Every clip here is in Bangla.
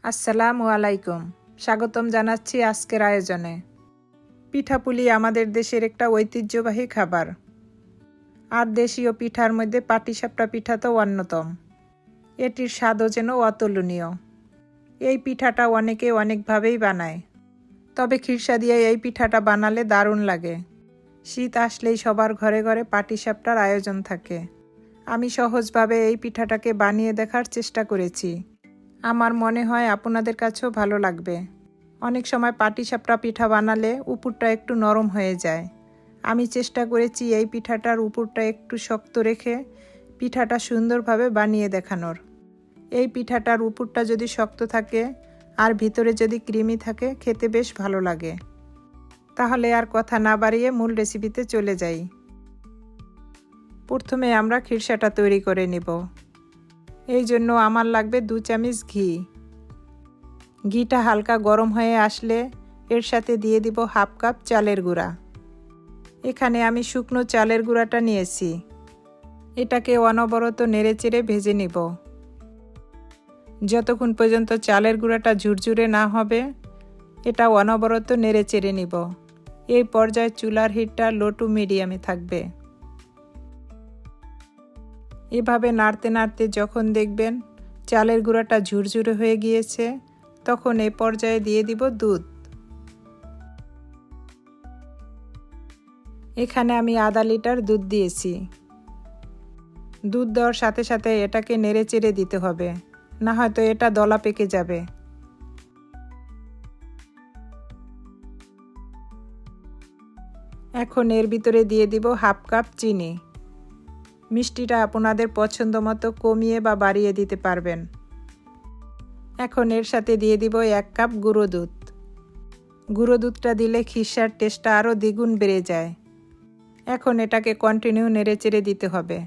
আসসালামু আলাইকুম। স্বাগতম জানাচ্ছি আজকের আয়োজনে। পিঠাপুলি আমাদের দেশের একটা ঐতিহ্যবাহী খাবার। আর দেশীয় পিঠার মধ্যে পাটিসাপটা পিঠা তো অন্যতম। এটির স্বাদও যেন অতুলনীয়। এই পিঠাটা অনেকে অনেকভাবেই বানায়, তবে খিরসা দিয়ে এই পিঠাটা বানালে দারুণ লাগে। শীত আসলেই সবার ঘরে ঘরে পাটিসাপটার আয়োজন থাকে। আমি সহজভাবে এই পিঠাটাকে বানিয়ে দেখার চেষ্টা করেছি। আমার মনে হয় আপনাদের কাছেও ভালো লাগবে। অনেক সময় পাটিসাপটা পিঠা বানালে উপরটা একটু নরম হয়ে যায়। আমি চেষ্টা করেছি এই পিঠাটার উপরটা একটু শক্ত রেখে পিঠাটা সুন্দরভাবে বানিয়ে দেখানোর। এই পিঠাটার উপরটা যদি শক্ত থাকে আর ভিতরে যদি ক্রিমি থাকে, খেতে বেশ ভালো লাগে। তাহলে আর কথা না বাড়িয়ে মূল রেসিপিতে চলে যাই। প্রথমে আমরা খিরসাটা তৈরি করে নেব। এই জন্য আমার লাগবে 2 চামচ ঘি। ঘিটা হালকা গরম হয়ে আসলে এর সাথে দিয়ে দিব 1/2 কাপ চালের গুঁড়া। এখানে আমি শুকনো চালের গুঁড়াটা নিয়েছি। এটাকে অনবরত নেড়েচেড়ে ভেজে নিব যতক্ষণ পর্যন্ত চালের গুঁড়াটা ঝুরঝুরে না হবে। এটা অনবরত নেড়েচেড়ে নিব। এই পর্যায়ে চুলার হিটটা লো টু মিডিয়ামে থাকবে। এভাবে নাড়তে নাড়তে যখন দেখবেন চালের গুঁড়াটা ঝুরঝুরে হয়ে গিয়েছে, তখন এই পর্যায়ে দিয়ে দিব দুধ। এখানে আমি আধা লিটার দুধ দিয়েছি। দুধ দেওয়ার সাথে সাথে এটাকে নেড়েচেড়ে দিতে হবে, না হয়তো এটা দলা পেকে যাবে। এখন এর ভিতরে দিয়ে দিব 1/2 কাপ চিনি। মিষ্টিটা আপনাদের পছন্দ মতো কমিয়ে বা বাড়িয়ে দিতে পারবেন। এখন এর সাথে দিয়ে দিব 1 কাপ গুঁড়ো দুধ। গুঁড়ো দুধটা দিলে খিরসার টেস্টটা আরও দ্বিগুণ বেড়ে যায়। এখন এটাকে কন্টিনিউ নেড়েচেড়ে দিতে হবে।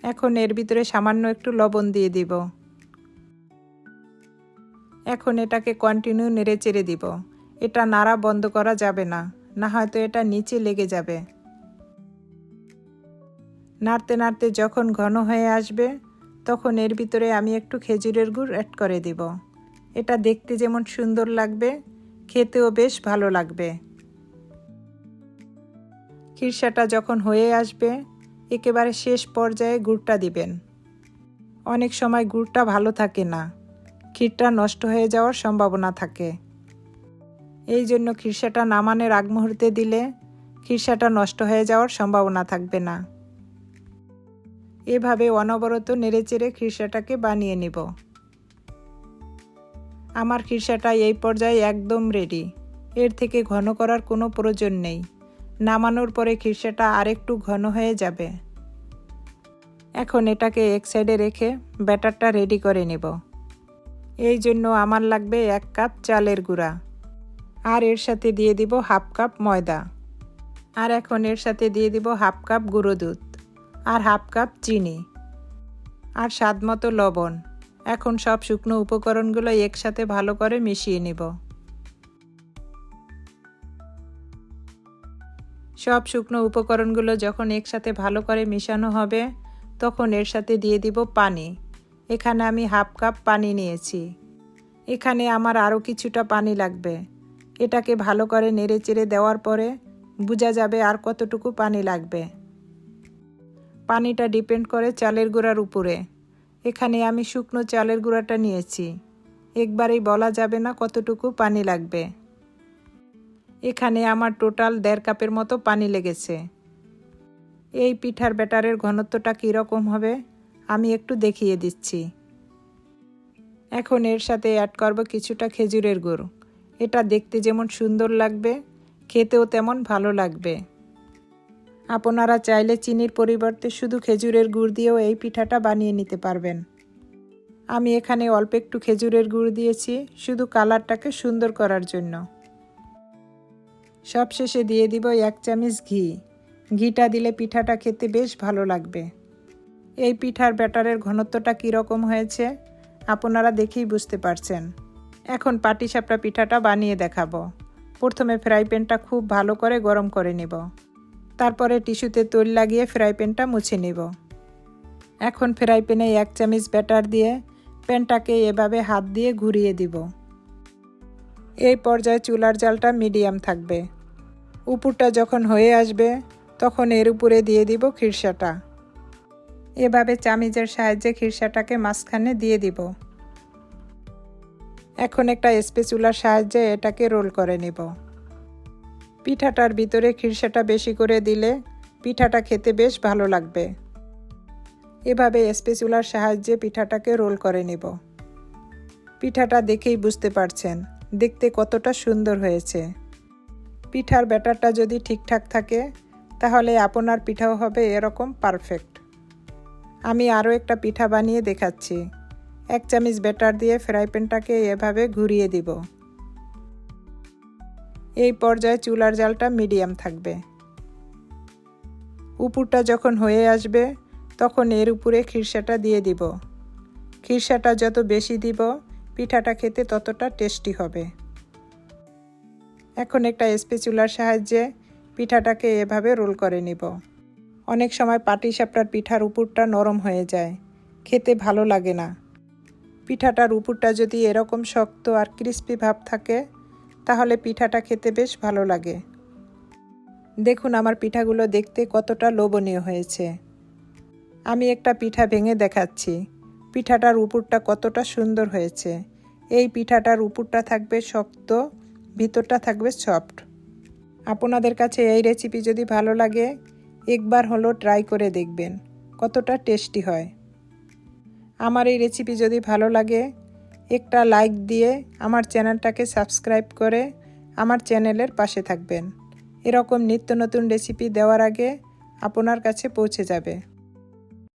এখন এর ভিতরে সামান্য একটু লবণ দিয়ে দিব। এখন এটাকে কন্টিনিউ নেড়েচেড়ে দিব। এটা নাড়া বন্ধ করা যাবে না, না হয়তো এটা নিচে লেগে যাবে। নাড়তে নাড়তে যখন ঘন হয়ে আসবে, তখন এর ভিতরে আমি একটু খেজুরের গুড় অ্যাড করে দিব। এটা দেখতে যেমন সুন্দর লাগবে, খেতেও বেশ ভালো লাগবে। খিরসাটা যখন হয়ে আসবে, একেবারে শেষ পর্যায়ে গুড়টা দিবেন। অনেক সময় গুড়টা ভালো থাকে না, ক্ষীরটা নষ্ট হয়ে যাওয়ার সম্ভাবনা থাকে। এই জন্য খিরসাটা নামানোর আগ মুহূর্তে দিলে খিরসাটা নষ্ট হয়ে যাওয়ার সম্ভাবনা থাকবে না। এভাবে অনবরত নেড়েচেড়ে খিরসাটাকে বানিয়ে নিব। আমার খিরসাটা এই পর্যায়ে একদম রেডি। এর থেকে ঘন করার কোনো প্রয়োজন নেই। নামানোর পরে খিরসাটা আরেকটু ঘন হয়ে যাবে। এখন এটাকে এক সাইডে রেখে ব্যাটারটা রেডি করে নেব। এই জন্য আমার লাগবে 1 কাপ চালের গুঁড়া, আর এর সাথে দিয়ে দিব 1/2 কাপ ময়দা, আর এখন এর সাথে দিয়ে দিব 1/2 কাপ গুঁড়ো দুধ, আর 1/2 কাপ চিনি, আর স্বাদ মতো লবণ। এখন সব শুকনো উপকরণগুলো একসাথে ভালো করে মিশিয়ে নিব। সব শুকনো উপকরণগুলো যখন একসাথে ভালো করে মিশানো হবে, তখন এর সাথে দিয়ে দিব পানি। এখানে আমি 1/2 কাপ পানি নিয়েছি। এখানে আমার আরও কিছুটা পানি লাগবে। এটাকে ভালো করে নেড়েচেড়ে দেওয়ার পরে বোঝা যাবে আর কতটুকু পানি লাগবে। পানিটা ডিপেন্ড করে চালের গুঁড়ার উপরে। এখানে আমি শুকনো চালের গুঁড়াটা নিয়েছি। একবারেই বলা যাবে না কতটুকু পানি লাগবে। এখানে আমার টোটাল 1.5 কাপের মতো পানি লেগেছে। এই পিঠার ব্যাটারের ঘনত্বটা কীরকম হবে আমি একটু দেখিয়ে দিচ্ছি। এখন এর সাথে অ্যাড করব কিছুটা খেজুরের গুড়। এটা দেখতে যেমন সুন্দর লাগবে, খেতেও তেমন ভালো লাগবে। আপনারা চাইলে চিনির পরিবর্তে শুধু খেজুরের গুড় দিয়েও এই পিঠাটা বানিয়ে নিতে পারবেন। আমি এখানে অল্প একটু খেজুরের গুড় দিয়েছি, শুধু কালারটাকে সুন্দর করার জন্য। সবশেষে দিয়ে দিব 1 চামচ ঘি। ঘিটা দিলে পিঠাটা খেতে বেশ ভালো লাগবে। এই পিঠার ব্যাটারের ঘনত্বটা কীরকম হয়েছে আপনারা দেখেই বুঝতে পারছেন। এখন পাটিসাপটা পিঠাটা বানিয়ে দেখাবো। প্রথমে ফ্রাই প্যানটা খুব ভালো করে গরম করে নেব। তারপরে টিস্যুতে তেল লাগিয়ে ফ্রাই প্যানটা মুছে নেব। এখন ফ্রাই প্যানে 1 চামচ ব্যাটার দিয়ে প্যানটাকে এভাবে হাত দিয়ে ঘুরিয়ে দিব। এই পর্যায়ে চুলার জালটা মিডিয়াম থাকবে। উপরটা যখন হয়ে আসবে তখন এর উপরে দিয়ে দিব খিরসাটা। এভাবে চামিচের সাহায্যে খিরসাটাকে মাঝখানে দিয়ে দিব। এখন একটা স্প্যাচুলার সাহায্যে এটাকে রোল করে নিব। পিঠাটার ভিতরে খিরসাটা বেশি করে দিলে পিঠাটা খেতে বেশ ভালো লাগবে। এভাবে স্প্যাচুলার সাহায্যে পিঠাটাকে রোল করে নিব। পিঠাটা দেখেই বুঝতে পারছেন দেখতে কতটা সুন্দর হয়েছে। পিঠার ব্যাটারটা যদি ঠিকঠাক থাকে তাহলে আপনার পিঠাও হবে এরকম পারফেক্ট। আমি আরও একটা পিঠা বানিয়ে দেখাচ্ছি। 1 চামচ ব্যাটার দিয়ে ফ্রাই প্যানটাকে এভাবে ঘুরিয়ে দিব। এই পর্যায়ে চুলার জালটা মিডিয়াম থাকবে। উপরটা যখন হয়ে আসবে তখন এর উপরে খিরসাটা দিয়ে দিব। খিরসাটা যত বেশি দিব পিঠাটা খেতে ততটা টেস্টি হবে। এখন একটা স্প্যাচুলার সাহায্যে পিঠাটাকে এভাবে রোল করে নিব। অনেক সময় পাটিসাপটার পিঠার উপরটা নরম হয়ে যায়, খেতে ভালো লাগে না। পিঠাটার উপরটা যদি এরকম শক্ত আর ক্রিস্পি ভাব থাকে তাহলে পিঠাটা খেতে বেশ ভালো লাগে। দেখুন আমার পিঠাগুলো দেখতে কতটা লোভনীয় হয়েছে। আমি একটা পিঠা ভেঙে দেখাচ্ছি। পিঠাটার উপরটা কতটা সুন্দর হয়েছে। এই পিঠাটার উপরটা থাকবে শক্ত, ভিতরটা থাকবে সফট। আপনাদের কাছে এই রেসিপি যদি ভালো লাগে একবার হলো ট্রাই করে দেখবেন কতটা টেস্টি হয়। আমার এই রেসিপি যদি ভালো লাগে একটা লাইক দিয়ে আমার চ্যানেলটাকে সাবস্ক্রাইব করে আমার চ্যানেলের পাশে থাকবেন। এরকম নিত্য নতুন রেসিপি দেওয়ার আগে আপনার কাছে পৌঁছে যাবে।